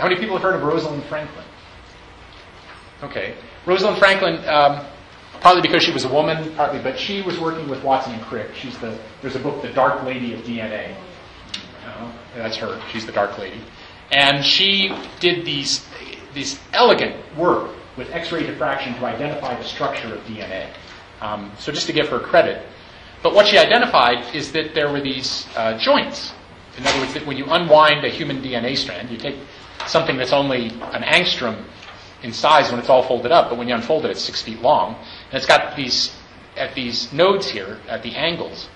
How many people have heard of Rosalind Franklin? Okay. Rosalind Franklin, partly because she was a woman, partly, but she was working with Watson and Crick. There's a book, The Dark Lady of DNA. That's her. She's the Dark Lady. And she did these elegant work with X-ray diffraction to identify the structure of DNA. So just to give her credit. But what she identified is that there were these joints. In other words, that when you unwind a human DNA strand, you take something that's only an angstrom in size when it's all folded up, but when you unfold it, it's 6 feet long. And it's got these nodes here, at the angles,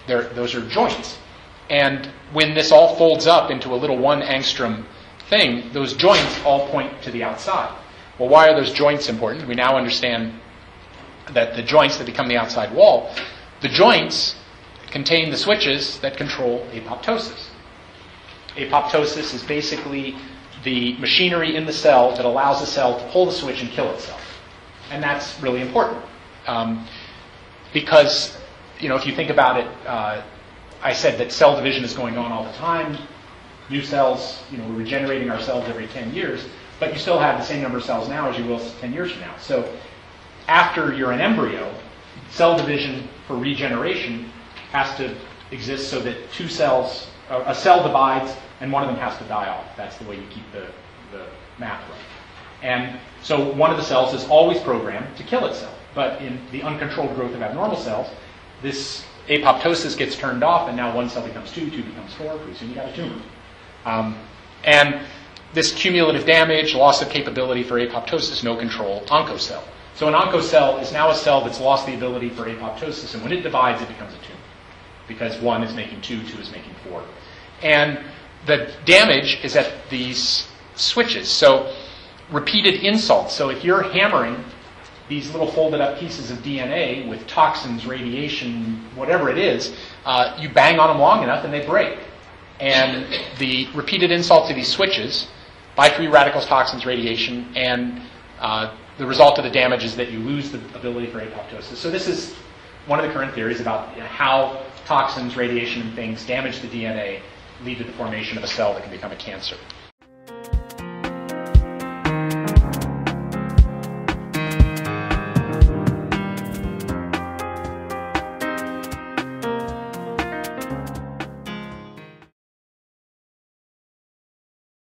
those are joints. And when this all folds up into a little 1 angstrom thing, those joints all point to the outside. Well, why are those joints important? We now understand that the joints that become the outside wall, the joints contain the switches that control apoptosis. Apoptosis is basically the machinery in the cell that allows the cell to pull the switch and kill itself. And that's really important. Because, if you think about it, I said that cell division is going on all the time. New cells, we're regenerating our cells every 10 years, but you still have the same number of cells now as you will 10 years from now. So after you're an embryo, cell division for regeneration has to exist so that a cell divides and one of them has to die off. That's the way you keep the math right. And so one of the cells is always programmed to kill itself. But in the uncontrolled growth of abnormal cells, this apoptosis gets turned off, and now 1 cell becomes 2, 2 becomes 4, pretty soon you got a tumor. And this cumulative damage, loss of capability for apoptosis, no control, oncocell. So an oncocell is now a cell that's lost the ability for apoptosis, and when it divides, it becomes a tumor. Because 1 is making 2, 2 is making 4. And the damage is at these switches. So repeated insults. So if you're hammering these little folded up pieces of DNA with toxins, radiation, whatever it is, you bang on them long enough and they break. And the repeated insult to these switches by free radicals, toxins, radiation, and the result of the damage is that you lose the ability for apoptosis. So this is one of the current theories about how toxins, radiation, and things damage the DNA, lead to the formation of a cell that can become a cancer.